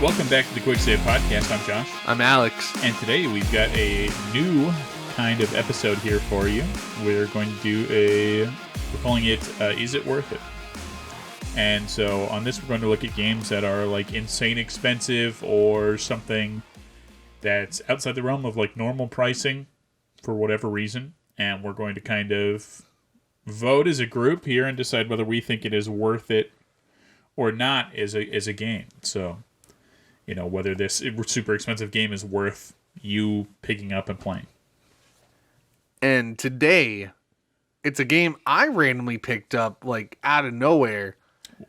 Welcome back to the Quick Save Podcast. I'm Josh. I'm Alex. And today we've got a new kind of episode here for you. We're going to do we're calling it, Is It Worth It? And so on this, we're going to look at games that are like insane expensive or something that's outside the realm of like normal pricing for whatever reason. And we're going to kind of vote as a group here and decide whether we think it is worth it or not as a game. So, you know, whether this super expensive game is worth you picking up and playing. And today, it's a game I randomly picked up like out of nowhere.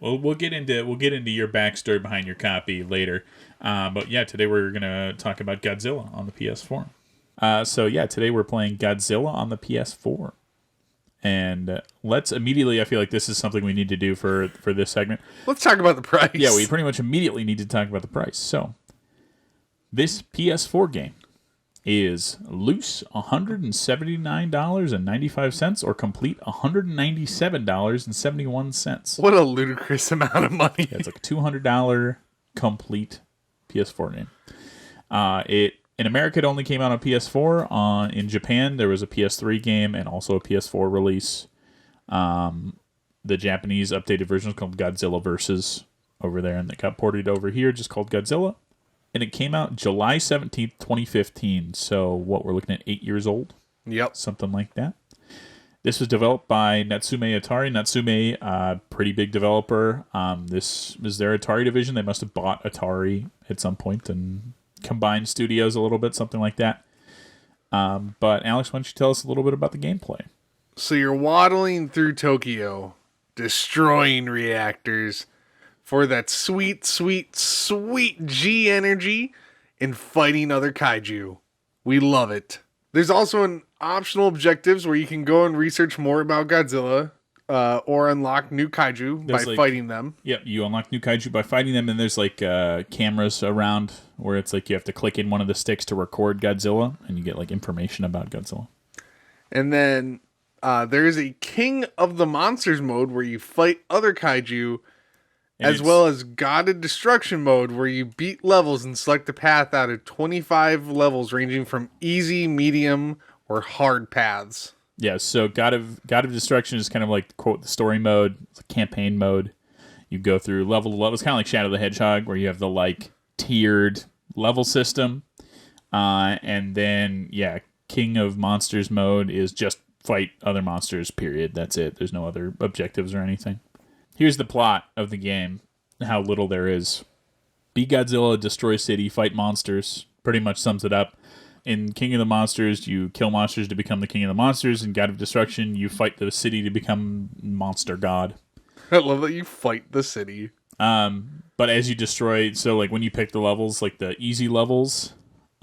Well, we'll get into your backstory behind your copy later. But yeah, today we're gonna talk about Godzilla on the PS4. Today we're playing Godzilla on the PS4. And let's immediately, I feel like this is something we need to do for this segment. Let's talk about the price. Yeah, we pretty much immediately need to talk about the price. So, this PS4 game is loose $179.95 or complete $197.71. What a ludicrous amount of money. Yeah, it's like a $200 complete PS4 game. In America, it only came out on PS4. In Japan, there was a PS3 game and also a PS4 release. The Japanese updated version is called Godzilla Versus over there, and it got ported over here, just called Godzilla. And it came out July 17th, 2015. So what, we're looking at 8 years old? Yep. Something like that. This was developed by Natsume Atari. Natsume, pretty big developer. This is their Atari division. They must have bought Atari at some point and combined studios a little bit, something like that. But Alex, why don't you tell us a little bit about the gameplay? So you're waddling through Tokyo, destroying reactors for that sweet, sweet, sweet G energy and fighting other kaiju. We love it. There's also an optional objectives where you can go and research more about Godzilla or unlock new kaiju by fighting them. Yep, you unlock new kaiju by fighting them, and there's like cameras around where it's like you have to click in one of the sticks to record Godzilla, and you get like information about Godzilla. And then there is a King of the Monsters mode where you fight other kaiju, as well as Guided Destruction mode where you beat levels and select a path out of 25 levels ranging from easy, medium, or hard paths. Yeah, so God of Destruction is kind of like, quote, the story mode. It's a campaign mode. You go through level to level. It's kind of like Shadow the Hedgehog where you have the like tiered level system. And then, yeah, King of Monsters mode is just fight other monsters, period. That's it. There's no other objectives or anything. Here's the plot of the game, how little there is. Be Godzilla, destroy city, fight monsters. Pretty much sums it up. In King of the Monsters, you kill monsters to become the King of the Monsters. In God of Destruction, you fight the city to become Monster God. I love that you fight the city. But as you destroy, so like when you pick the levels, like the easy levels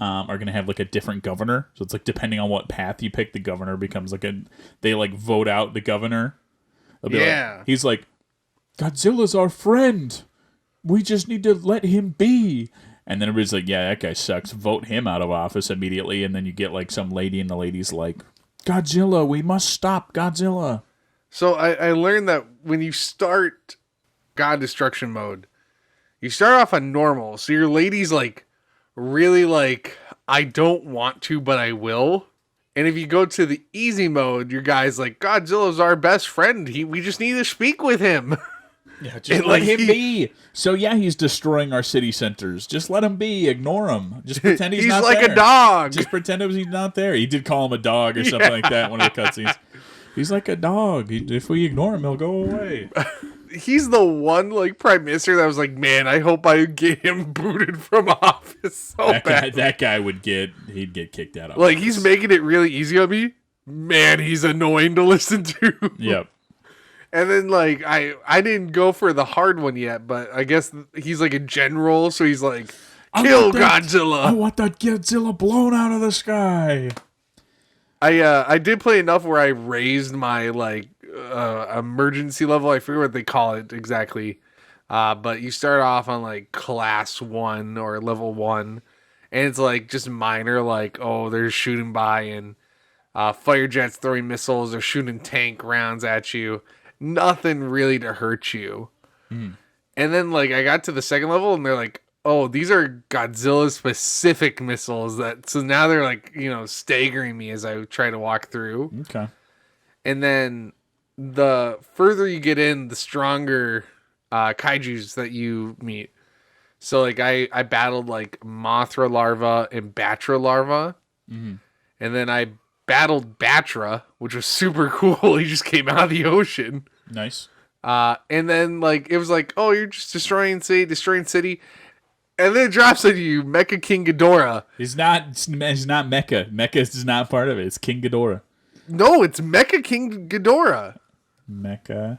are going to have like a different governor. So it's like depending on what path you pick, the governor becomes like they like vote out the governor. Yeah. He's like, Godzilla's our friend. We just need to let him be. And then everybody's like, yeah, that guy sucks. Vote him out of office immediately. And then you get like some lady, and the lady's like, Godzilla, we must stop Godzilla. So I learned that when you start God Destruction mode, you start off on normal. So your lady's like, really like, I don't want to, but I will. And if you go to the easy mode, your guy's like, Godzilla's our best friend. We just need to speak with him. Yeah, just let him be. So yeah, he's destroying our city centers. Just let him be. Ignore him. Just pretend he's not there. He's like a dog. Just pretend he's not there. He did call him a dog or something like that in one of the cutscenes. He's like a dog. If we ignore him, he'll go away. He's the one like prime minister that was like, man, I hope I get him booted from office so bad. That guy he'd get kicked out of like office. He's making it really easy on me. Man, he's annoying to listen to. Yep. And then, like, I didn't go for the hard one yet, but I guess he's like a general, so he's like, kill Godzilla. I want that Godzilla blown out of the sky. I did play enough where I raised my, like, emergency level. I forget what they call it exactly. But you start off on, like, class 1 or level 1, and it's, like, just minor, like, oh, they're shooting by, and fire jets throwing missiles or shooting tank rounds at you. Nothing really to hurt you. And then, like, I got to the second level, and they're like, oh, these are Godzilla specific missiles so now they're like, staggering me as I try to walk through. Okay. And then the further you get in, the stronger kaijus that you meet. So like I battled like Mothra larva and Batra larva. Mm-hmm. And then I battled Batra, which was super cool. He just came out of the ocean. Nice. And then like it was like, oh, you're just destroying city. And then it drops on you, Mecha King Ghidorah. He's not Mecha. Mecha is not part of it. It's King Ghidorah. No, it's Mecha King Ghidorah. Mecha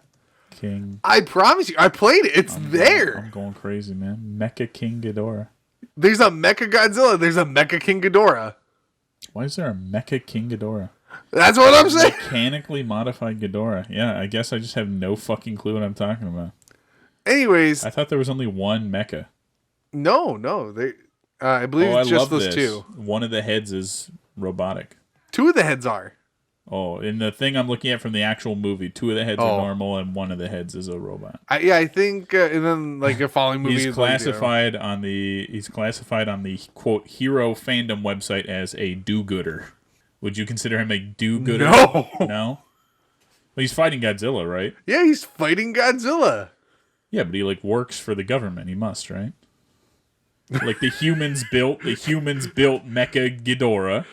King. I promise you, I played it. It's there. I'm going crazy, man. Mecha King Ghidorah. There's a Mecha Godzilla. There's a Mecha King Ghidorah. Why is there a Mecha King Ghidorah? That's what I'm saying. Mechanically modified Ghidorah. Yeah, I guess I just have no fucking clue what I'm talking about. Anyways, I thought there was only one mecha. No. I believe it's just those this. two. One of the heads is robotic. Two of the heads are. Oh, in the thing I'm looking at from the actual movie, two of the heads are normal and one of the heads is a robot. I think, and then like a following movie. He's classified on the quote hero fandom website as a do-gooder. Would you consider him a do-gooder? No. No. Well, he's fighting Godzilla, right? Yeah, he's fighting Godzilla. Yeah, but he like works for the government. He must, right? Like the humans built Mecha Ghidorah.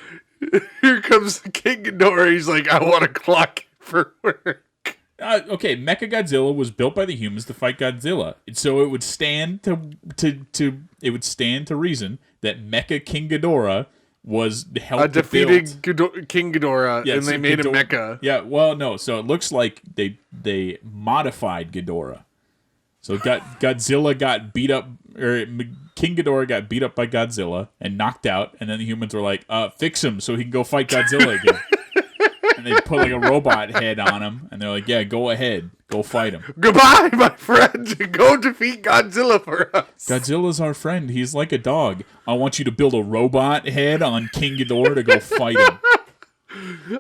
Here comes the King Ghidorah. He's like, I want to clock for work. Okay, Mecha Godzilla was built by the humans to fight Godzilla, so it would stand to reason that Mecha King Ghidorah was helped defeated King Ghidorah, and they made him Mecha. Yeah, well, no, so it looks like they modified Ghidorah. So Godzilla got beat up, or King Ghidorah got beat up by Godzilla and knocked out, and then the humans were like, fix him so he can go fight Godzilla again. And they put like a robot head on him, and they're like, yeah, go ahead. Go fight him. Goodbye, my friend. Go defeat Godzilla for us. Godzilla's our friend. He's like a dog. I want you to build a robot head on King Ghidorah to go fight him.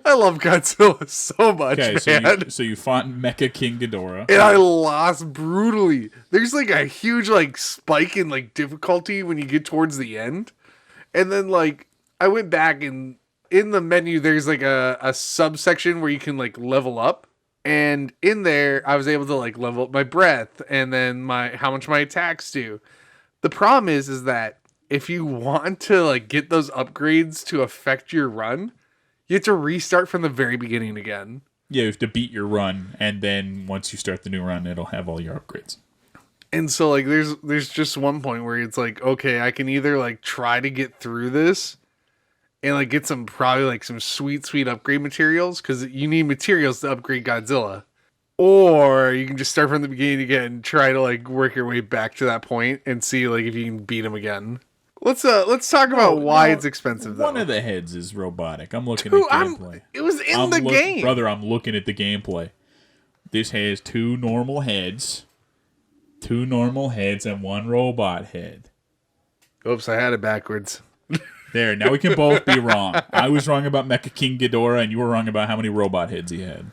I love Godzilla so much, man. So you fought Mecha King Ghidorah. And I lost brutally. There's like a huge like spike in like difficulty when you get towards the end. And then like I went back and in the menu there's like a subsection where you can like level up. And in there I was able to like level up my breath and then how much my attacks do. The problem is that if you want to like get those upgrades to affect your run, you have to restart from the very beginning again. Yeah, you have to beat your run, and then once you start the new run, it'll have all your upgrades. And so, like, there's just one point where it's like, okay, I can either, like, try to get through this and, like, get some sweet upgrade materials, because you need materials to upgrade Godzilla. Or you can just start from the beginning again and try to, like, work your way back to that point and see, like, if you can beat him again. Let's talk about why it's expensive, though. One of the heads is robotic. I'm looking at gameplay. It was in the game. Brother, I'm looking at the gameplay. This has two normal heads and one robot head. Oops, I had it backwards. There, now we can both be wrong. I was wrong about Mecha King Ghidorah, and you were wrong about how many robot heads he had.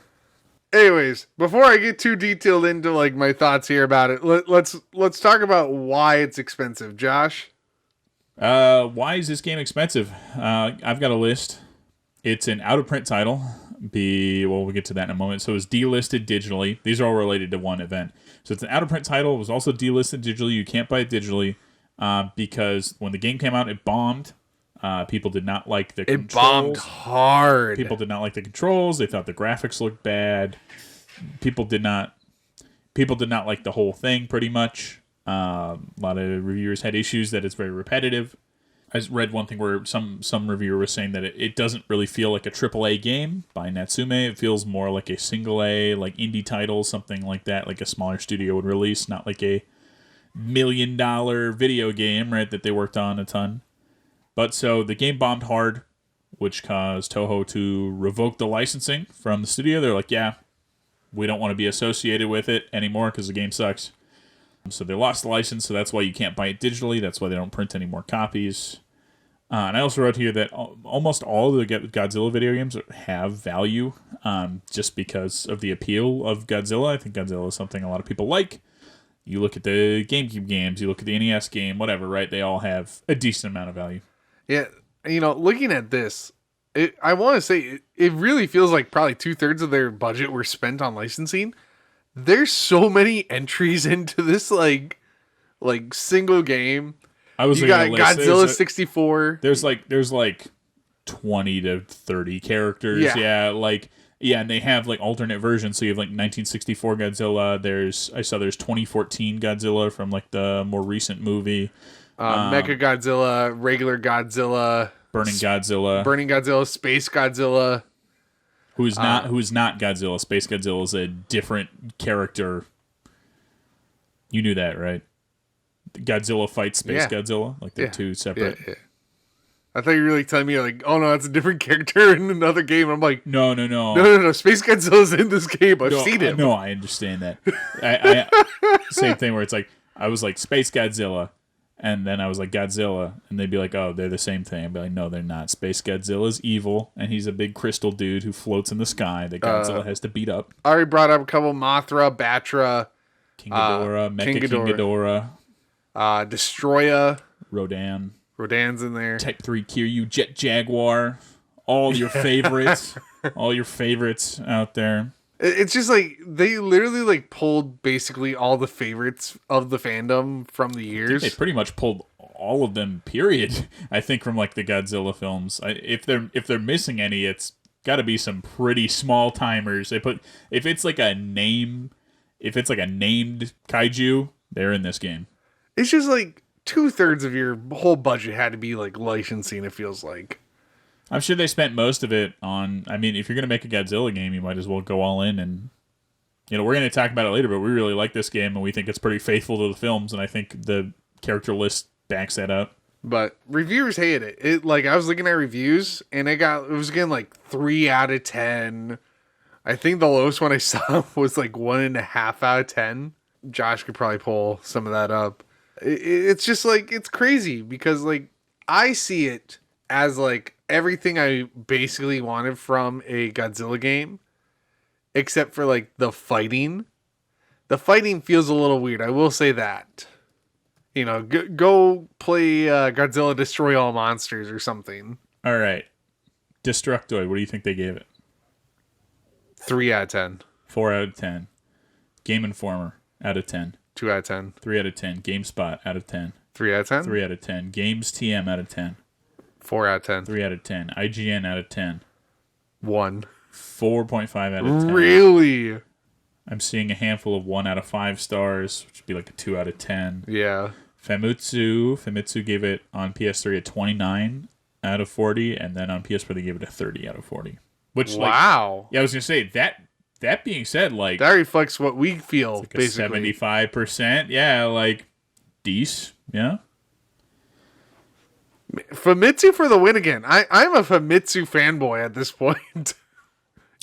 Anyways, before I get too detailed into like my thoughts here about it, let's talk about why it's expensive, Josh. Why is this game expensive? I've got a list. It's an out-of-print title. We'll get to that in a moment. So it's delisted digitally. These are all related to one event. So it's an out-of-print title. It was also delisted digitally. You can't buy it digitally because when the game came out, it bombed. People did not like the controls. It bombed hard. People did not like the controls. They thought the graphics looked bad. People did not like the whole thing, pretty much. A lot of reviewers had issues that it's very repetitive. I read one thing where some reviewer was saying that it doesn't really feel like a AAA game by Natsume. It feels more like a single A, like indie title, something like that, like a smaller studio would release, not like a $1 million video game, right, that they worked on a ton. But so the game bombed hard, which caused Toho to revoke the licensing from the studio. They're like, yeah, we don't want to be associated with it anymore because the game sucks. So they lost the license, so that's why you can't buy it digitally. That's why they don't print any more copies. And I also wrote here that almost all of the Godzilla video games have value just because of the appeal of Godzilla. I think Godzilla is something a lot of people like. You look at the GameCube games, you look at the NES game, whatever, right? They all have a decent amount of value. Yeah, looking at this, I want to say it really feels like probably 2/3 of their budget were spent on licensing. There's so many entries into this like single game. I was You got Godzilla 64. There's like 20 to 30 characters. Yeah, and they have like alternate versions. So you have like 1964 Godzilla. I saw there's 2014 Godzilla from like the more recent movie. Mecha Godzilla, regular Godzilla, Burning Godzilla, Space Godzilla. Who's not Godzilla? Space Godzilla is a different character. You knew that, right? Godzilla fights Space Godzilla, like they're two separate. Yeah. I thought you were like telling me like, oh no, that's a different character in another game. I'm like, no. Space Godzilla's in this game. I've seen him. No, I understand that. I same thing where it's like I was like Space Godzilla, and then I was like Godzilla, and they'd be like, oh, they're the same thing. I'd be like, no, they're not. Space Godzilla's evil, and he's a big crystal dude who floats in the sky that Godzilla has to beat up. I already brought up a couple: Mothra, Batra, King Ghidorah, Mecha King Ghidorah, Destroya, Rodan's in there. Type 3 Kiryu, Jet Jaguar, all your favorites, out there. It's just like they literally like pulled basically all the favorites of the fandom from the years. They pretty much pulled all of them. Period. I think from like the Godzilla films. If they're missing any, it's got to be some pretty small timers. If it's like a named kaiju, they're in this game. It's just like 2/3 of your whole budget had to be like licensing, it feels like. I'm sure they spent most of it on, I mean, if you're going to make a Godzilla game, you might as well go all in. And, we're going to talk about it later, but we really like this game, and we think it's pretty faithful to the films, and I think the character list backs that up. But reviewers hated it. I was looking at reviews, and it was getting like 3 out of 10. I think the lowest one I saw was like 1.5 out of 10. Josh could probably pull some of that up. It's just like, it's crazy because like I see it as like everything I basically wanted from a Godzilla game, except for like the fighting. The fighting feels a little weird. I will say that. Go play Godzilla Destroy All Monsters or something. All right. Destructoid, what do you think they gave it? 3 out of 10. 4 out of 10. Game Informer, out of 10. 2 out of 10. 3 out of 10. GameSpot, out of 10. 3 out of 10? 3 out of 10. Games TM, out of 10. 4 out of 10. 3 out of 10. IGN, out of 10. 1. 4.5 out of 10. Really? I'm seeing a handful of 1 out of 5 stars, which would be like a 2 out of 10. Yeah. Famitsu gave it on PS3 a 29 out of 40, and then on PS4 they gave it a 30 out of 40. Which, wow. I was going to say, that being said, like... That reflects what we feel, like basically. 75%. Yeah, like, decent. Yeah. Famitsu for the win again. I'm a Famitsu fanboy at this point.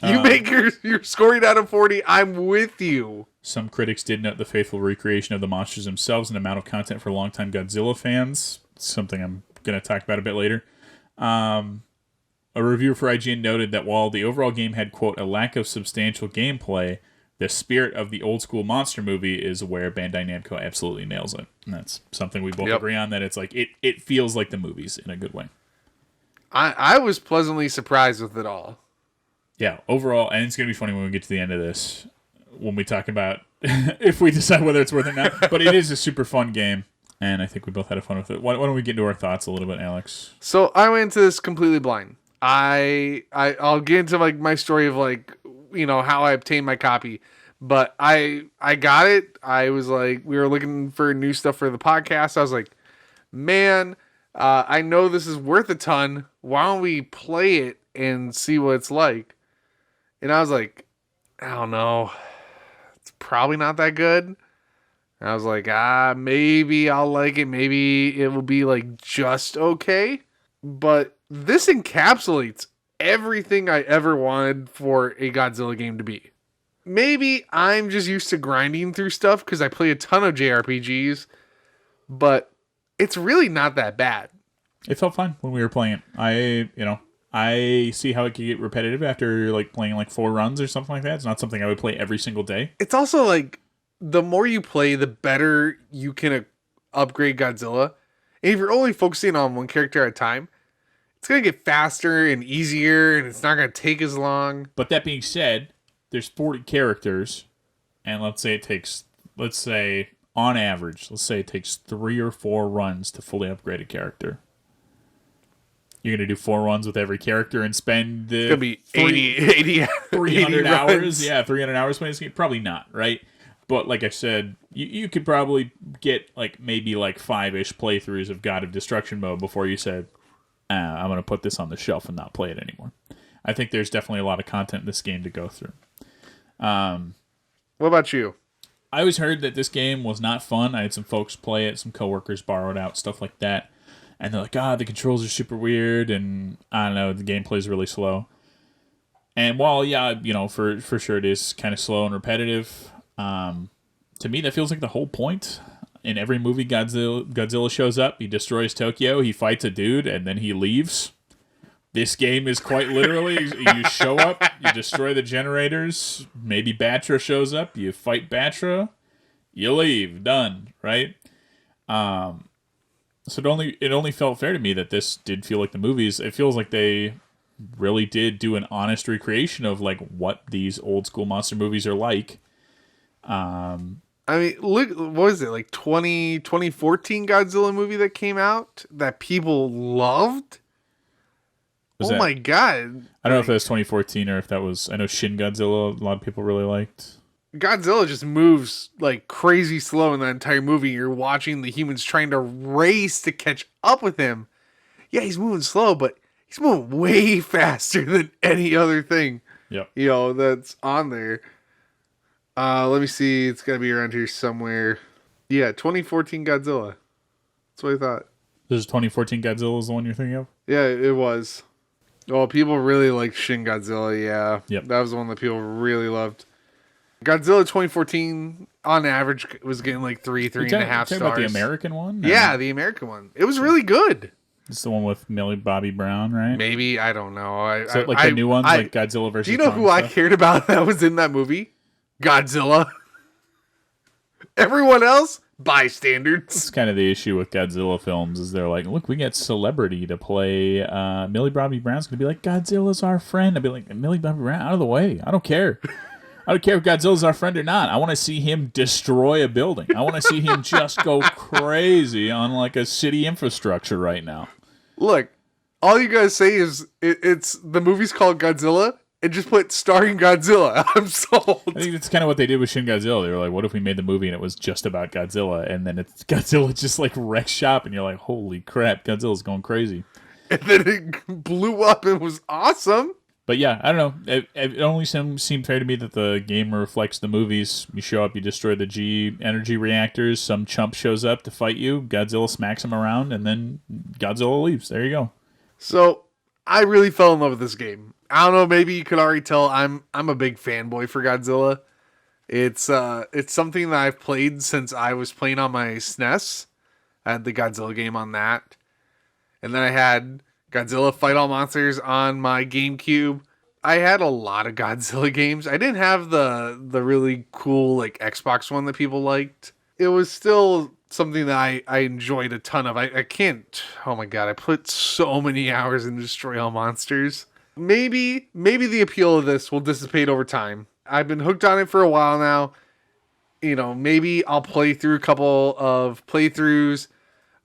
You make your scoring out of 40, I'm with you. Some critics did note the faithful recreation of the monsters themselves and amount of content for longtime Godzilla fans. Something I'm going to talk about a bit later. A reviewer for IGN noted that while the overall game had, quote, a lack of substantial gameplay, the spirit of the old school monster movie is where Bandai Namco absolutely nails it. And that's something we both agree on, that it's like, it feels like the movies in a good way. I was pleasantly surprised with it all. Yeah, overall, and it's going to be funny when we get to the end of this, when we talk about if we decide whether it's worth it or not. But it is a super fun game, and I think we both had fun with it. Why don't we get into our thoughts a little bit, Alex? So I went into this completely blind. I'll get into like my story of like, how I obtained my copy, but I got it. I was like, we were looking for new stuff for the podcast. I was like, man, I know this is worth a ton. Why don't we play it and see what it's like? And I was like, I don't know. It's probably not that good. And I was like, maybe I'll like it. Maybe it will be like just okay. But this encapsulates everything I ever wanted for a Godzilla game to be. Maybe I'm just used to grinding through stuff because I play a ton of JRPGs, but it's really not that bad. It felt fun when we were playing it. I see how it could get repetitive after like playing like 4 runs or something like that. It's not something I would play every single day. It's also like the more you play, the better you can upgrade Godzilla. And if you're only focusing on one character at a time, it's going to get faster and easier, and it's not going to take as long. But that being said, there's 40 characters, and let's say on average, it takes 3 or 4 runs to fully upgrade a character. You're going to do 4 runs with every character and spend the... It's going to be 80 300 80 hours? runs. Yeah, 300 hours playing this game? Probably not, right? But like I said, you could probably get maybe 5-ish playthroughs of God of Destruction mode before you said, I'm going to put this on the shelf and not play it anymore. I think there's definitely a lot of content in this game to go through. What about you? I always heard that this game was not fun. I had some folks play it, some coworkers borrow it out, stuff like that. And they're like, the controls are super weird, and I don't know, the gameplay is really slow. And while, yeah, for sure it is kind of slow and repetitive, to me that feels like the whole point. In every movie, Godzilla shows up, he destroys Tokyo, he fights a dude, and then he leaves. This game is quite literally, you show up, you destroy the generators, maybe Batra shows up, you fight Batra, you leave, done, right? So it only felt fair to me that this did feel like the movies. It feels like they really did do an honest recreation of what these old school monster movies are like. I mean, look, what was it, 2014 Godzilla movie that came out that people loved? My God. I don't know if that was 2014 or if that was... I know Shin Godzilla, a lot of people really liked. Godzilla just moves crazy slow in that entire movie. You're watching the humans trying to race to catch up with him. Yeah, he's moving slow, but he's moving way faster than any other thing. Yep. That's on there. Let me see. It's got to be around here somewhere. Yeah, 2014 Godzilla. That's what I thought. This is 2014 Godzilla is the one you're thinking of? Yeah, it was. Oh, people really liked Shin Godzilla, yeah. Yep. That was the one that people really loved. Godzilla 2014, on average, was getting 3.5 stars. Talking about the American one? Yeah, the American one. It was really good. It's the one with Millie Bobby Brown, right? Maybe, I don't know. So the new ones, Godzilla versus Do you know who I cared about that was in that movie? Godzilla. Everyone else, bystanders. It's kind of the issue with Godzilla films is they're like, look, we get celebrity to play. Millie Bobby Brown's going to be like, Godzilla's our friend. I'd be like, Millie Bobby Brown, out of the way. I don't care. I don't care if Godzilla's our friend or not. I want to see him destroy a building. I want to see him just go crazy on a city infrastructure right now. Look, all you guys say is it's the movie's called Godzilla and just put starring Godzilla. I'm sold. I think that's kind of what they did with Shin Godzilla. They were like, what if we made the movie and it was just about Godzilla? And then it's Godzilla just wrecks shop and you're like, holy crap, Godzilla's going crazy. And then it blew up and was awesome. But yeah, I don't know. It only seemed fair to me that the game reflects the movies. You show up, you destroy the G energy reactors, some chump shows up to fight you, Godzilla smacks him around, and then Godzilla leaves. There you go. So, I really fell in love with this game. I don't know, maybe you could already tell I'm a big fanboy for Godzilla. It's something that I've played since I was playing on my SNES. I had the Godzilla game on that. And then I had Godzilla Fight All Monsters on my GameCube. I had a lot of Godzilla games. I didn't have the really cool Xbox one that people liked. It was still something that I enjoyed a ton of. I can't... Oh my god, I put so many hours in Destroy All Monsters. Maybe the appeal of this will dissipate over time. I've been hooked on it for a while now. Maybe I'll play through a couple of playthroughs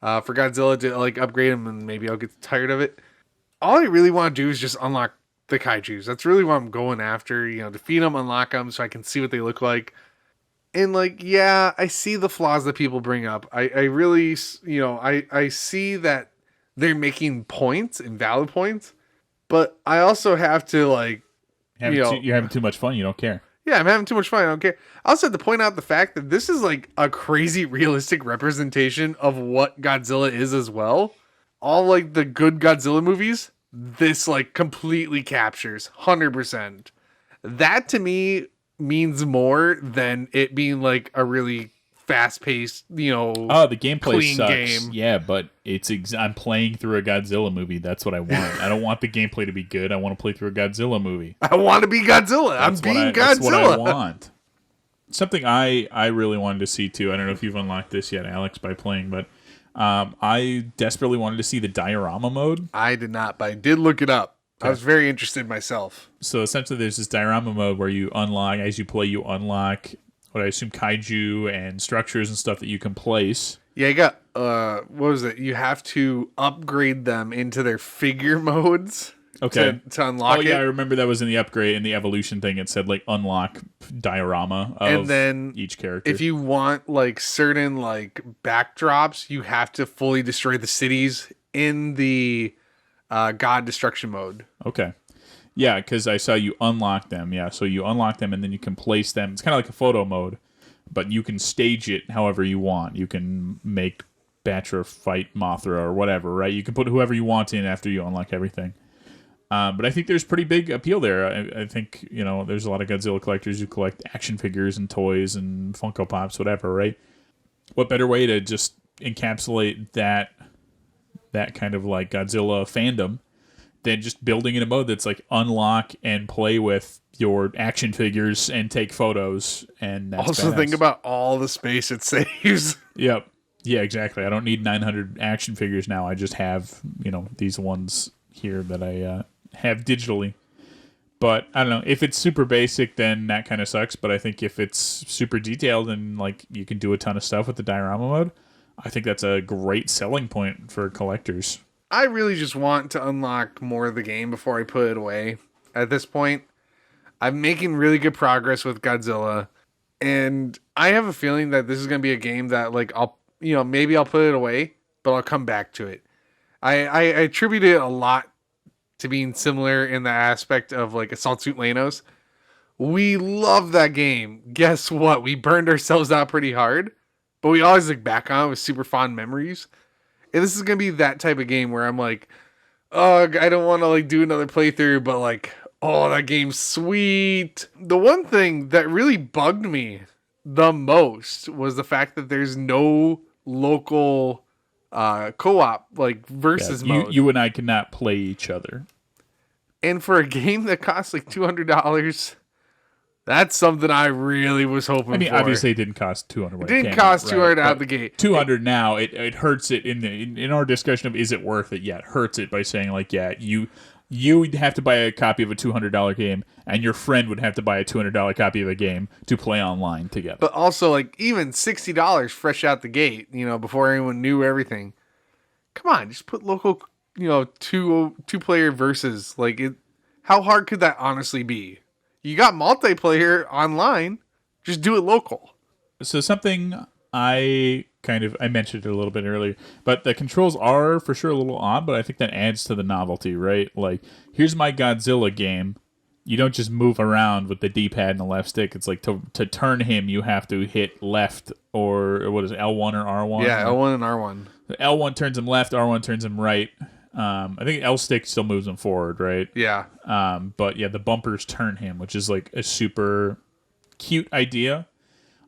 for Godzilla to upgrade him, and maybe I'll get tired of it. All I really want to do is just unlock the kaijus. That's really what I'm going after. Defeat them, unlock them, so I can see what they look like. And yeah, I see the flaws that people bring up. I really, I see that they're making points and valid points, but I also have to you're having too much fun. You don't care. Yeah, I'm having too much fun. I don't care. I also have to point out the fact that this is a crazy realistic representation of what Godzilla is as well. All the good Godzilla movies, this completely captures 100%. That to me means more than it being a really fast-paced, the gameplay clean sucks. Game. Yeah, but I'm playing through a Godzilla movie. That's what I want. I don't want the gameplay to be good. I want to play through a Godzilla movie. I want to be Godzilla. I'm being Godzilla. That's what I want. Something I really wanted to see too. I don't know if you've unlocked this yet, Alex, by playing, but I desperately wanted to see the diorama mode. I did not, but I did look it up. I was very interested myself. So essentially, there's this diorama mode where you unlock, as you play, you unlock what I assume kaiju and structures and stuff that you can place. Yeah, you got, what was it? You have to upgrade them into their figure modes. Okay. To unlock it. I remember that was in the upgrade, in the evolution thing. It said like unlock diorama of And then each character. if you want like certain like backdrops, you have to fully destroy the cities in the God destruction mode. Okay. Yeah, because I saw you unlock them. Yeah, so you unlock them and then you can place them. It's kind of like a photo mode, but you can stage it however you want. You can make Batra fight Mothra or whatever, right? You can put whoever you want in after you unlock everything. But I think there's pretty big appeal there. I think, there's a lot of Godzilla collectors who collect action figures and toys and Funko Pops, whatever, right? What better way to just encapsulate that kind of like Godzilla fandom than just building in a mode that's like unlock and play with your action figures and take photos. And that's also badass. Think about all the space it saves. Yep. Yeah, exactly. I don't need 900 action figures now. I just have, these ones here that I have digitally. But I don't know, if it's super basic, then that kind of sucks. But I think if it's super detailed and like you can do a ton of stuff with the diorama mode, I think that's a great selling point for collectors. I really just want to unlock more of the game before I put it away. At this point, I'm making really good progress with Godzilla, and I have a feeling that this is going to be a game that like maybe I'll put it away, but I'll come back to it. I attribute it a lot to being similar in the aspect of like Assault Suit Lanos. We love that game. Guess what? We burned ourselves out pretty hard, but we always look back on it with super fond memories. And this is going to be that type of game where I'm like, oh, I don't want to like do another playthrough, but like, oh, that game's sweet. The one thing that really bugged me the most was the fact that there's no local co-op like versus mode. You and I cannot play each other. And for a game that costs like $200, that's something I really was hoping for. I mean, obviously it didn't cost $200. It didn't cost $200 out the gate. $200 now, it hurts it in our discussion of is it worth it? Yeah, it hurts it by saying like, yeah, you would have to buy a copy of a $200 game, and your friend would have to buy a $200 copy of a game to play online together. But also, like, even $60 fresh out the gate, before anyone knew everything. Come on, just put local, two-player versus. Like, how hard could that honestly be? You got multiplayer online, just do it local. So something I mentioned it a little bit earlier, but the controls are for sure a little odd, but I think that adds to the novelty, right? Like, here's my Godzilla game. You don't just move around with the D-pad and the left stick. It's like to turn him, you have to hit left or what is it, L1 or R1? Yeah, L1 and R1. L1 turns him left, R1 turns him right. I think L stick still moves him forward, right? Yeah. But yeah, the bumpers turn him, which is like a super cute idea.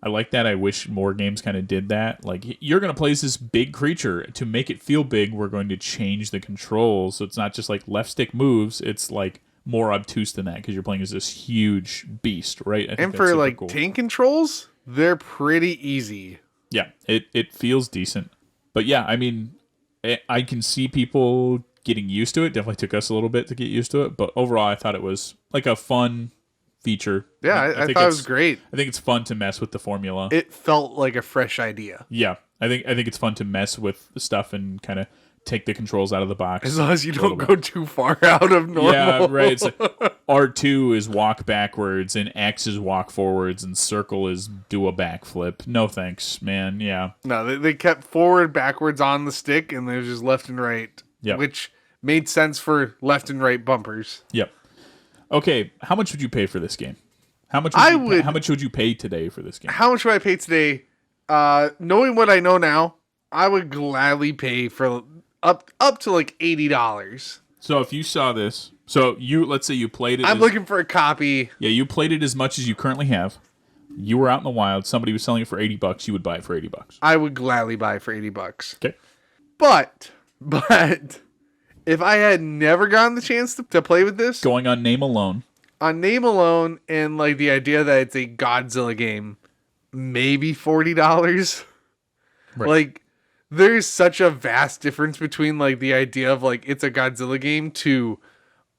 I like that. I wish more games kind of did that. Like, you're going to place this big creature. To make it feel big, we're going to change the controls. So it's not just like left stick moves. It's like more obtuse than that because you're playing as this huge beast, right? I think and for like cool. Tank controls, they're pretty easy. Yeah, it feels decent. But yeah, I mean, I can see people getting used to it. Definitely took us a little bit to get used to it. But overall, I thought it was like a fun feature. Yeah, I thought it was great. I think it's fun to mess with the formula. It felt like a fresh idea. Yeah, I think it's fun to mess with the stuff and kind of take the controls out of the box. As long as you don't go too far out of normal. Yeah, right. It's like R2 is walk backwards, and X is walk forwards, and circle is do a backflip. No thanks, man. Yeah. No, they kept forward, backwards on the stick, and there's just left and right. Yep. Which made sense for left and right bumpers. Yep. Okay, how much would you pay for this game? How much would you pay today for this game? How much would I pay today? Knowing what I know now, I would gladly pay for up to like $80. So if you saw this, let's say you played it. I'm looking for a copy. Yeah, you played it as much as you currently have. You were out in the wild. Somebody was selling it for $80. You would buy it for $80. I would gladly buy it for $80. Okay. But if I had never gotten the chance to play with this, going on name alone, and like the idea that it's a Godzilla game, maybe $40. Right. Like, there's such a vast difference between like the idea of like it's a Godzilla game to,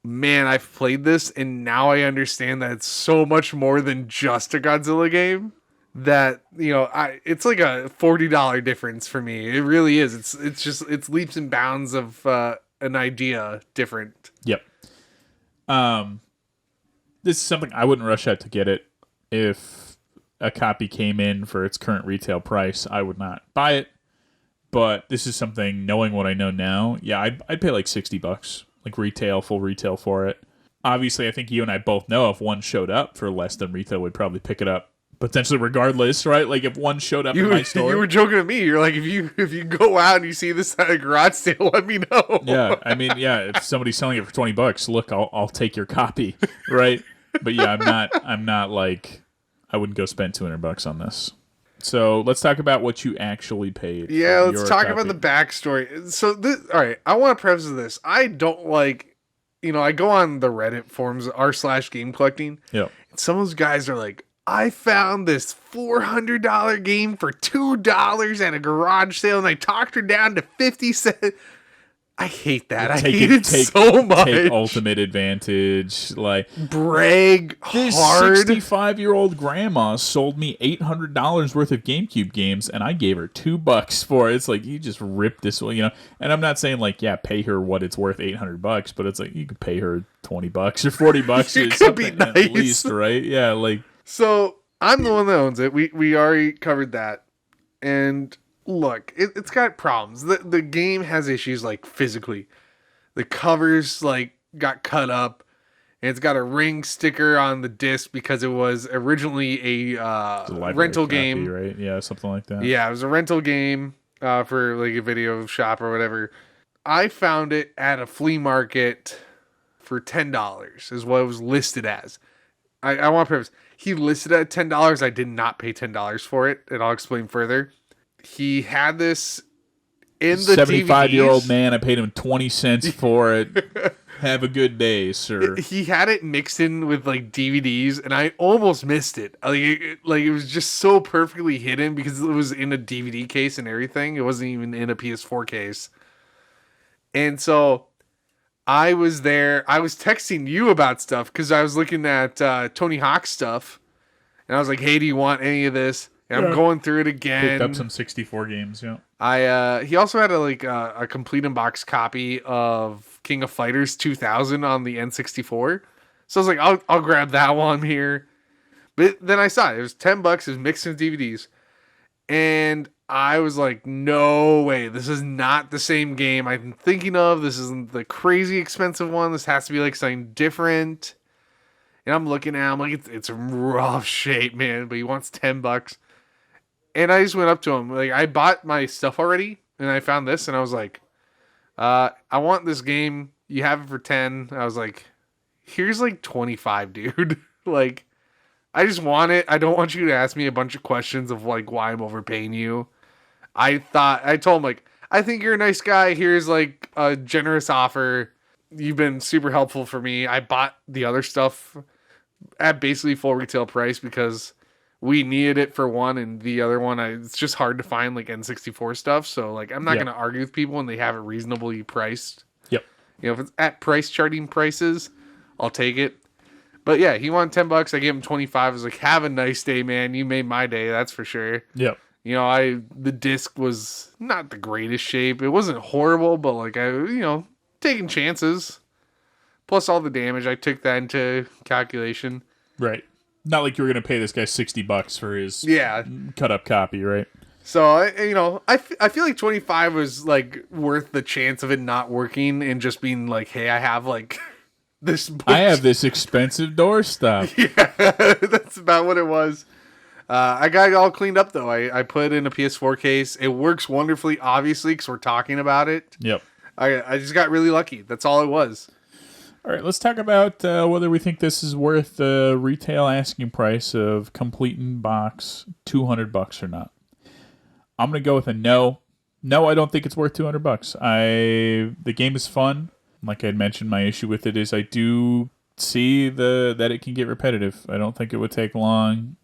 man, I've played this and now I understand that it's so much more than just a Godzilla game. That, you know, it's like a $40 difference for me. It really is. It's leaps and bounds of an idea different. Yep. This is something I wouldn't rush out to get it. If a copy came in for its current retail price, I would not buy it. But this is something, knowing what I know now, yeah, I'd pay like $60, like retail, full retail for it. Obviously, I think you and I both know if one showed up for less than retail, we'd probably pick it up. Potentially regardless, right? Like if one showed up in my store. You were joking to me. You're like, if you go out and you see this at a garage sale, let me know. Yeah, I mean, yeah, if somebody's selling it for $20, look, I'll take your copy, right? But yeah, I'm not like, I wouldn't go spend $200 on this. So let's talk about what you actually paid. Yeah, let's talk about the backstory. So, all right, I want to preface this. I don't like, you know, I go on the Reddit forums, r/game collecting. Yeah. And some of those guys are like, I found this $400 game for $2 at a garage sale, and I talked her down to 50 cents. I hate that. I hate it so much. Take ultimate advantage. Like, brag this hard. 65-year-old grandma sold me $800 worth of GameCube games, and I gave her $2 for it. It's like, you just ripped this one, you know. And I'm not saying like, yeah, pay her what it's worth, $800, but it's like you could pay her $20 or $40 or something nice. At least, right? Yeah, like. So I'm the one that owns it. We already covered that, and. Look, it's got problems. The game has issues like physically. The covers like got cut up, and it's got a ring sticker on the disc because it was originally a rental game, right? Yeah, something like that. Yeah, it was a rental game for like a video shop or whatever. I found it at a flea market for $10 is what it was listed as. I want to preface. He listed it at $10. I did not pay $10 for it, and I'll explain further. He had this in the 75-year-old man. I paid him 20 cents for it. Have a good day, sir. He had it mixed in with like DVDs, and I almost missed it. Like it was just so perfectly hidden because it was in a DVD case and everything. It wasn't even in a PS4 case. And so I was there. I was texting you about stuff because I was looking at Tony Hawk stuff, and I was like, "Hey, do you want any of this?" And I'm going through it again. Picked up some 64 games, yeah. He also had a complete in box copy of King of Fighters 2000 on the N64. So I was like, I'll grab that one here. But then I saw it. It was $10. It was mixed with DVDs. And I was like, no way. This is not the same game I've been thinking of. This isn't the crazy expensive one. This has to be like something different. And I'm looking at him like, it's a rough shape, man. But he wants $10. And I just went up to him. Like, I bought my stuff already, and I found this, and I was like, I want this game. You have it for 10. I was like, here's like 25, dude. Like, I just want it. I don't want you to ask me a bunch of questions of like why I'm overpaying you. I told him like, I think you're a nice guy. Here's like a generous offer. You've been super helpful for me. I bought the other stuff at basically full retail price because we needed it for one, and the other one, it's just hard to find like N64 stuff. So like, I'm not going to argue with people when they have it reasonably priced. Yep. You know, if it's at price charting prices, I'll take it. But yeah, he wanted $10. I gave him 25. I was like, have a nice day, man. You made my day. That's for sure. Yep. You know, the disc was not the greatest shape. It wasn't horrible, but like taking chances. Plus all the damage, I took that into calculation. Right. Not like you were going to pay this guy $60 for his cut up copy, right? So, I feel like 25 was like worth the chance of it not working and just being like, hey, I have like this book. I have this expensive door stuff. Yeah, that's about what it was. I got it all cleaned up though. I put it in a PS4 case. It works wonderfully, obviously, because we're talking about it. Yep. I just got really lucky. That's all it was. All right, let's talk about whether we think this is worth the retail asking price of complete in box $200 or not. I'm gonna go with a no. No, I don't think it's worth $200. The game is fun. Like I had mentioned, my issue with it is I do see that it can get repetitive. I don't think it would take long,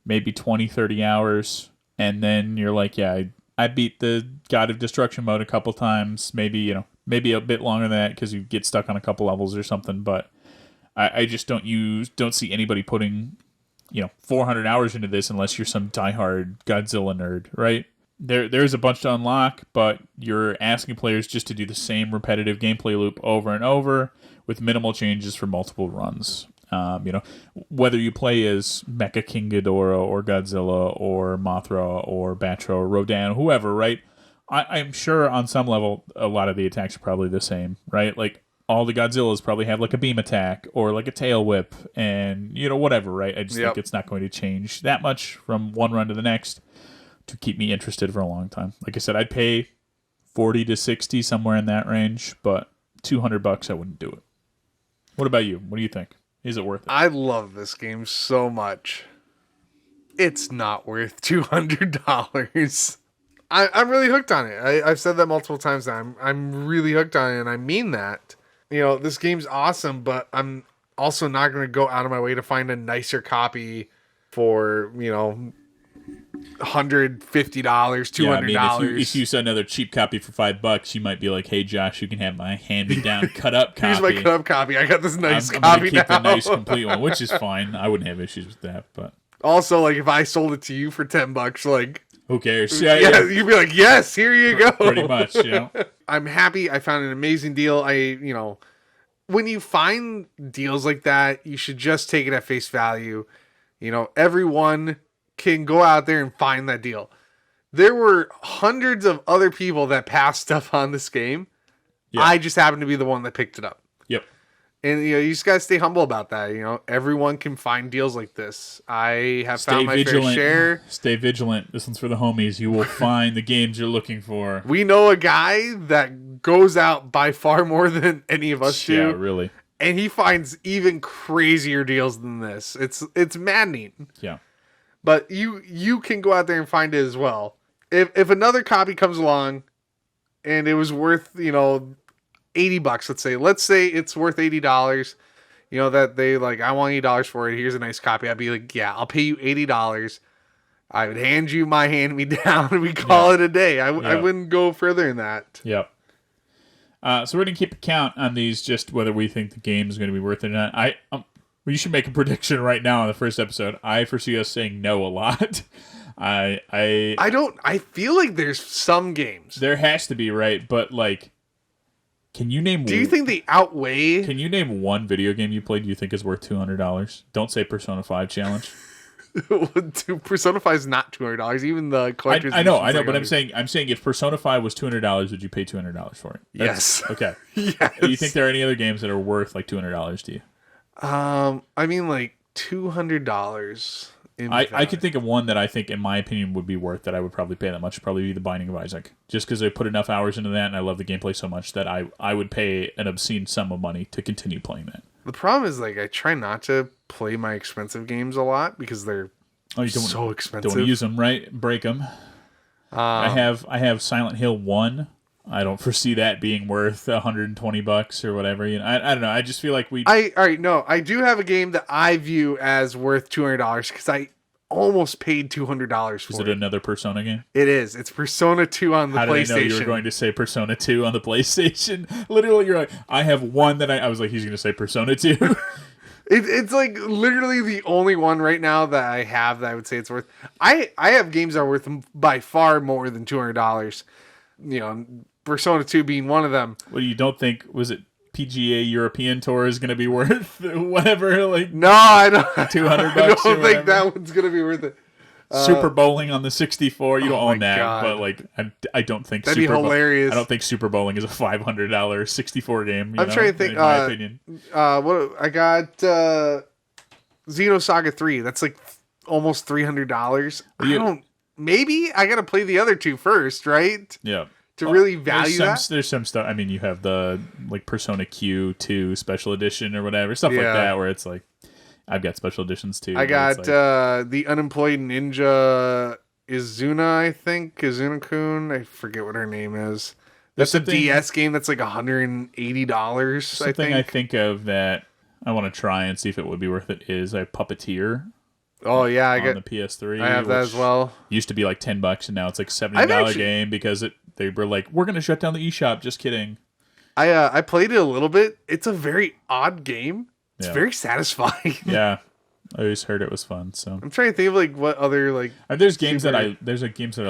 maybe 20, 30 hours, and then you're like, yeah, I beat the God of Destruction mode a couple times, maybe a bit longer than that because you get stuck on a couple levels or something, but I just don't see anybody putting 400 hours into this unless you're some diehard Godzilla nerd, right? There's a bunch to unlock, but you're asking players just to do the same repetitive gameplay loop over and over with minimal changes for multiple runs. Whether you play as Mecha King Ghidorah or Godzilla or Mothra or Batra or Rodan, whoever, right? I'm sure on some level a lot of the attacks are probably the same, right? Like all the Godzillas probably have like a beam attack or like a tail whip and whatever, right? I just think it's not going to change that much from one run to the next to keep me interested for a long time. Like I said, I'd pay 40 to 60 somewhere in that range, but $200 I wouldn't do it. What about you? What do you think? Is it worth it? I love this game so much. It's not worth $200. I'm really hooked on it. I've said that multiple times now. I'm really hooked on it, and I mean that. This game's awesome, but I'm also not going to go out of my way to find a nicer copy for, $150, $200. If you saw another cheap copy for $5, you might be like, "Hey, Josh, you can have my hand-me-down cut-up copy. Here's my cut-up copy. I got this nice I'm copy gonna keep now." the nice, complete one, which is fine. I wouldn't have issues with that, but also, like, if I sold it to you for $10, like, who cares? Yeah, you'd be like, "Yes, here you go." Pretty much, I'm happy. I found an amazing deal. When you find deals like that, you should just take it at face value. Everyone can go out there and find that deal. There were hundreds of other people that passed stuff on this game. Yeah. I just happened to be the one that picked it up. Yep. And you just gotta stay humble about that. Everyone can find deals like this. I have found my fair share. Stay vigilant. This one's for the homies. You will find the games you're looking for. We know a guy that goes out by far more than any of us do. Yeah, really. And he finds even crazier deals than this. It's maddening. Yeah. But you can go out there and find it as well. If another copy comes along and it was worth, $80, let's say it's worth $80, that they like, I want $80 for it. Here's a nice copy. I'd be like, yeah, I'll pay you $80. I would hand you my hand-me-down and we call it a day. I wouldn't go further than that. Yep. So we're going to keep a count on these, just whether we think the game is going to be worth it or not. You should make a prediction right now on the first episode. I foresee us saying no a lot. I feel like there's some games. There has to be, right? But like, can you name? Do you think they outweigh? Can you name one video game you played you think is worth $200? Don't say Persona 5 challenge. Persona 5 is not $200. Even the collector's I know, but I'm saying if Persona 5 was $200, would you pay $200 for it? Yes. Okay. Yes. Do you think there are any other games that are worth like $200 to you? I mean, like $200. I could think of one that I think, in my opinion, would be worth that I would probably pay that much. Probably be The Binding of Isaac, just because I put enough hours into that and I love the gameplay so much that I would pay an obscene sum of money to continue playing that. The problem is, like, I try not to play my expensive games a lot because they're so expensive. Don't use them, right? Break them. I have Silent Hill 1. I don't foresee that being worth $120 or whatever. I don't know. I just feel like I do have a game that I view as worth $200 because I almost paid $200 for it. Is it another Persona game? It is. It's Persona 2 on the PlayStation. How did I know you were going to say Persona 2 on the PlayStation? Literally, you're like, I have one that I was like, he's going to say Persona 2. It's like literally the only one right now that I have that I would say it's worth. I have games that are worth by far more than $200. Persona 2 being one of them. Well, you don't think, was it PGA European Tour is going to be worth whatever? Like, no, I don't. $200. I don't think that one's going to be worth it. Super Bowling on the 64. You don't own that, God. but like, I don't think that'd be hilarious. I don't think Super Bowling is a $500 64 game. I'm trying to think. In my opinion, what I got Xenosaga 3. That's like almost $300. Maybe I got to play the other two first, right? Yeah. To really value that. There's some stuff. I mean, you have the like Persona Q2 special edition or whatever, stuff like that, where it's like, I've got special editions too. I got the Unemployed Ninja Izuna, I think. Izuna-kun. I forget what her name is. That's a DS game that's like $180, Something I think of that I want to try and see if it would be worth it is a Puppeteer. Oh yeah, on the PS3. I have that as well. Used to be like $10, and now it's like I've $70 actually game because they were like, we're gonna shut down the eShop. Just kidding. I played it a little bit. It's a very odd game. It's Yeah. very satisfying. Yeah, I always heard it was fun. So I'm trying to think of like what other like there's games that I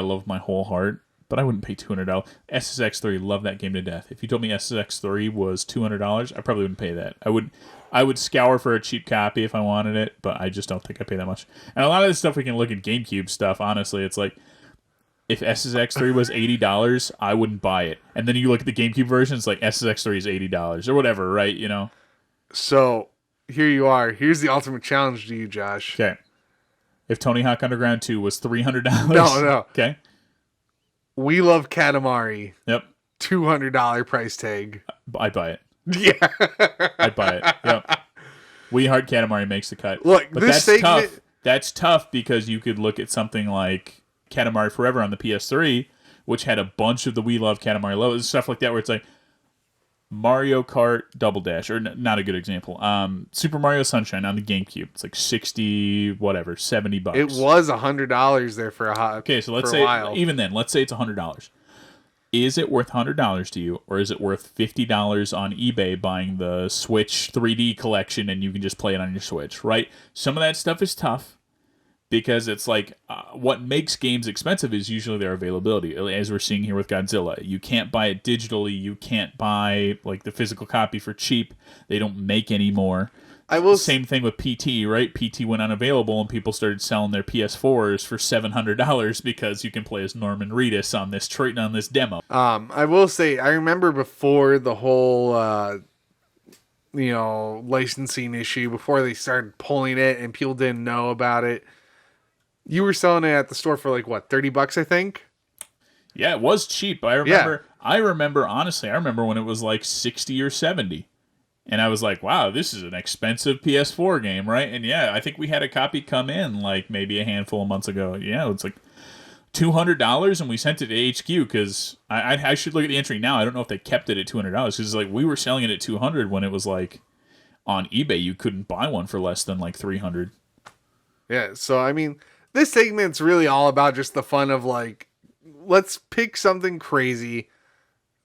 love with my whole heart, but I wouldn't pay $200. SSX3, love that game to death. If you told me SSX3 was $200, I probably wouldn't pay that. I would scour for a cheap copy if I wanted it, but I just don't think I pay that much. And a lot of this stuff we can look at GameCube stuff. Honestly, it's like if SSX3 was $80, I wouldn't buy it. And then you look at the GameCube version, it's like SSX3 is $80 or whatever, right? You know. So here you are. Here's the ultimate challenge to you, Josh. Okay. If Tony Hawk Underground 2 was $300, No. Okay. We Love Katamari. Yep. $200 price tag. I'd buy it. Yeah. I'd buy it. Yep. We Heart Katamari makes the cut. Look, but this that's segment... tough. That's tough because you could look at something like Katamari Forever on the PS3, which had a bunch of the We Love Katamari levels, stuff like that, where it's like Mario Kart Double Dash, or not a good example. Super Mario Sunshine on the GameCube. It's like $70. It was $100 there for a hot. Okay, so let's say even then, let's say it's $100. Is it worth $100 to you, or is it worth $50 on eBay buying the Switch 3D collection and you can just play it on your Switch, right? Some of that stuff is tough because it's like what makes games expensive is usually their availability, as we're seeing here with Godzilla. You can't buy it digitally. You can't buy like the physical copy for cheap. They don't make any more. Same thing with PT, right? PT went unavailable and people started selling their PS4s for $700 because you can play as Norman Reedus on this demo. I will say, I remember before the whole, licensing issue, before they started pulling it and people didn't know about it, you were selling it at the store for like what, $30, I think? Yeah, it was cheap. I remember honestly, when it was like 60 or 70. And I was like, wow, this is an expensive PS4 game, right? And yeah, I think we had a copy come in like maybe a handful of months ago. Yeah, it's like $200, and we sent it to HQ because I should look at the entry now. I don't know if they kept it at $200 because like we were selling it at $200 when it was like on eBay you couldn't buy one for less than like $300. Yeah, so I mean, this segment's really all about just the fun of like, let's pick something crazy.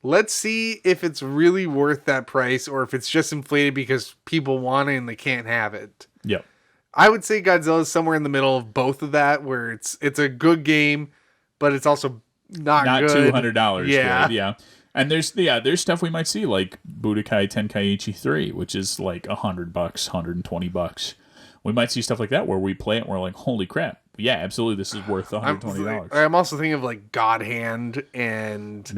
Let's see if it's really worth that price or if it's just inflated because people want it and they can't have it. Yep. I would say Godzilla's somewhere in the middle of both of that, where it's a good game, but it's also not good. $200. Yeah. Good. Yeah. And there's stuff we might see like Budokai Tenkaichi 3, which is like $100, $120. We might see stuff like that where we play it and we're like, holy crap. Yeah, absolutely, this is worth $120. I'm also thinking of like God Hand and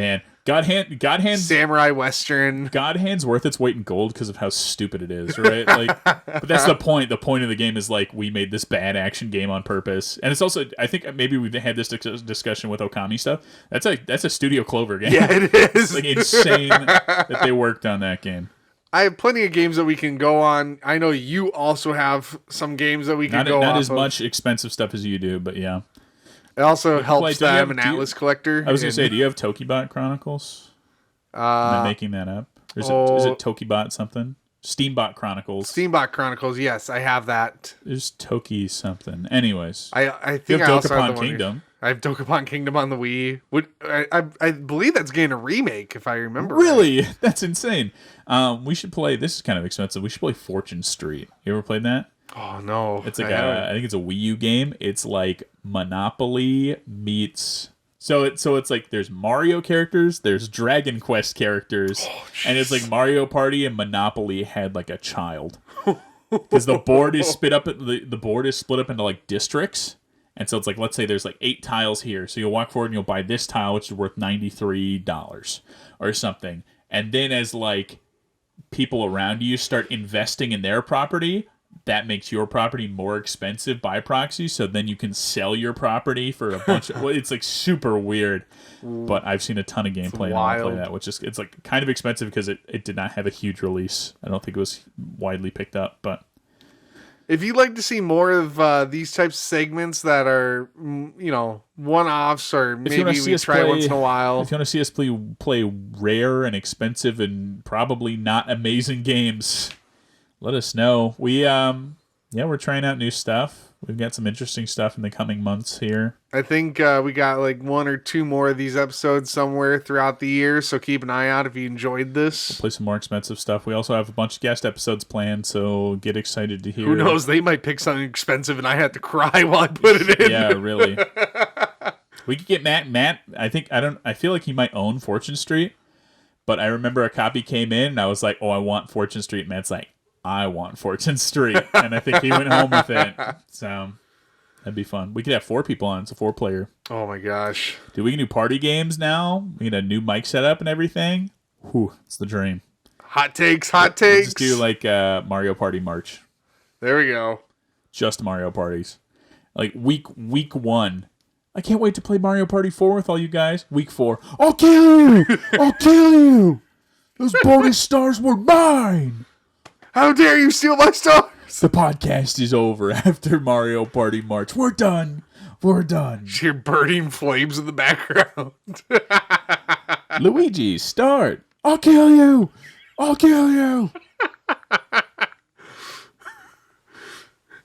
God Hand Samurai Western. God Hand's worth its weight in gold because of how stupid it is, right? Like, but that's the point. The point of the game is like we made this bad action game on purpose, and it's also I think maybe we've had this discussion with Okami stuff. That's a Studio Clover game. Yeah, it is. It's like insane that they worked on that game. I have plenty of games that we can go on. I know you also have some games that we can go on. Not as much expensive stuff as you do, but yeah. It also helps that I'm an Atlas collector. I was going to say, do you have Tokibot Chronicles? Am I making that up? Or is it Tokibot something? Steambot Chronicles. Steambot Chronicles, yes, I have that. There's Toki something. Anyways. I think you have I also have Dokapon Kingdom. I have Dokapon Kingdom on the Wii. I believe that's getting a remake, if I remember Really? right. That's insane. We should play, this is kind of expensive, we should play Fortune Street. You ever played that? Oh, no. It's like I think it's a Wii U game. It's like Monopoly meets... So it's like there's Mario characters, there's Dragon Quest characters, and it's like Mario Party and Monopoly had like a child. Because the board is split up into like districts. And so it's like, let's say there's like 8 tiles here. So you'll walk forward and you'll buy this tile, which is worth $93 or something. And then as like people around you start investing in their property, that makes your property more expensive by proxy. So then you can sell your property for a bunch of, well, it's like super weird, but I've seen a ton of gameplay and I play that, which is, it's like kind of expensive because it did not have a huge release. I don't think it was widely picked up, but. If you'd like to see more of these types of segments that are, one-offs or maybe we try once in a while. If you want to see us play rare and expensive and probably not amazing games, let us know. We Yeah, we're trying out new stuff. We've got some interesting stuff in the coming months here. I think we got like 1 or 2 more of these episodes somewhere throughout the year, so keep an eye out if you enjoyed this. Play some more expensive stuff. We also have a bunch of guest episodes planned, so get excited to hear. Who knows? They might pick something expensive and I had to cry while I put it in. Yeah, really. We could get Matt. I feel like he might own Fortune Street, but I remember a copy came in and I was like, "Oh, I want Fortune Street." Matt's like, "I want Fortune Street," and I think he went home with it. So that'd be fun. We could have 4 people on. It's a 4-player. Oh my gosh! Dude, we can do party games now. We get a new mic setup and everything. Whew, it's the dream. Hot takes, hot takes. Just do like Mario Party March. There we go. Just Mario parties. Like week 1. I can't wait to play Mario Party 4 with all you guys. Week 4. I'll kill you! I'll kill you! Those bonus stars were mine! How dare you steal my stars? The podcast is over after Mario Party March. We're done. We're done. Just hear burning flames in the background. Luigi, start. I'll kill you! I'll kill you!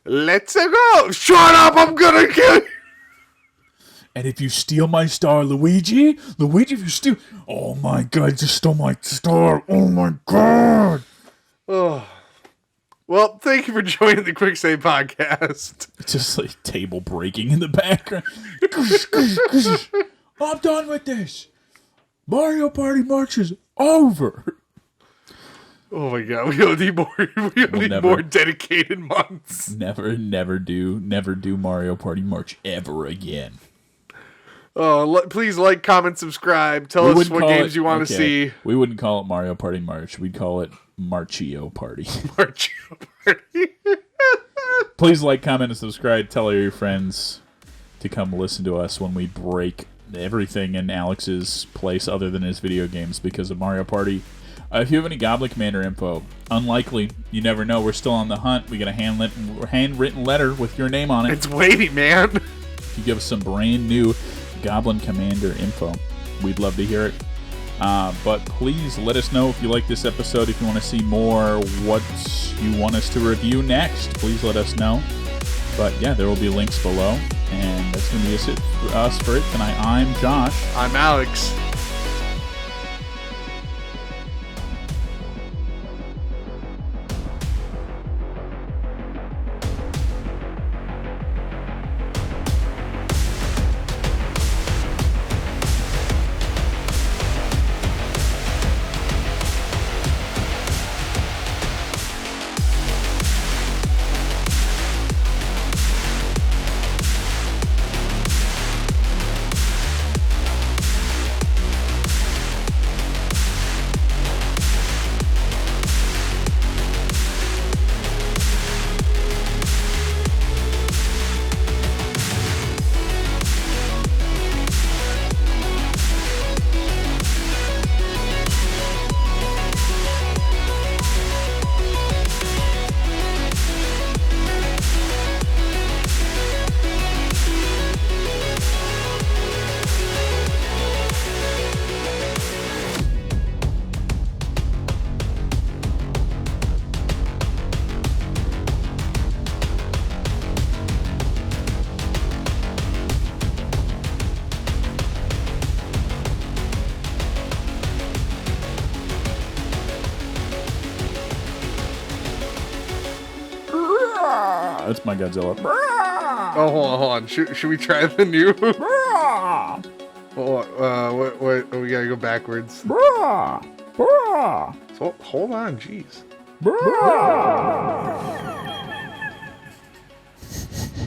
Let's go! Shut up! I'm gonna kill you! And if you steal my star, Luigi, if you steal... Oh my god, you just stole my star. Oh my god. Oh. Well, thank you for joining the Quick Save Podcast. It's just like table breaking in the background. I'm done with this. Mario Party March is over. Oh my god, we don't need more dedicated months. Never do Mario Party March ever again. Oh, please like, comment, subscribe. Tell us what games you want to see. We wouldn't call it Mario Party March. We'd call it Marchio Party. Marchio Party. Please like, comment, and subscribe. Tell all your friends to come listen to us when we break everything in Alex's place other than his video games because of Mario Party. If you have any Goblin Commander info, unlikely. You never know. We're still on the hunt. We got a handwritten letter with your name on it. It's waiting, man. You give us some brand new Goblin Commander info. We'd love to hear it. But please let us know if you like this episode, if you want to see more, what you want us to review next. Please let us know. But yeah, there will be links below. And that's going to be it for us for it tonight. I'm Josh. I'm Alex. That's my Godzilla. Oh, hold on. Should we try the new? Hold on. What? We gotta go backwards. So, hold on, jeez.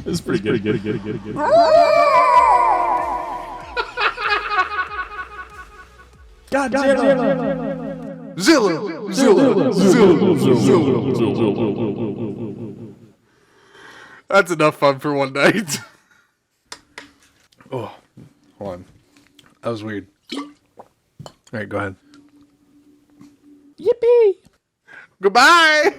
This is pretty good. Godzilla. Zilla. That's enough fun for one night. Oh, hold on. That was weird. All right, go ahead. Yippee! Goodbye.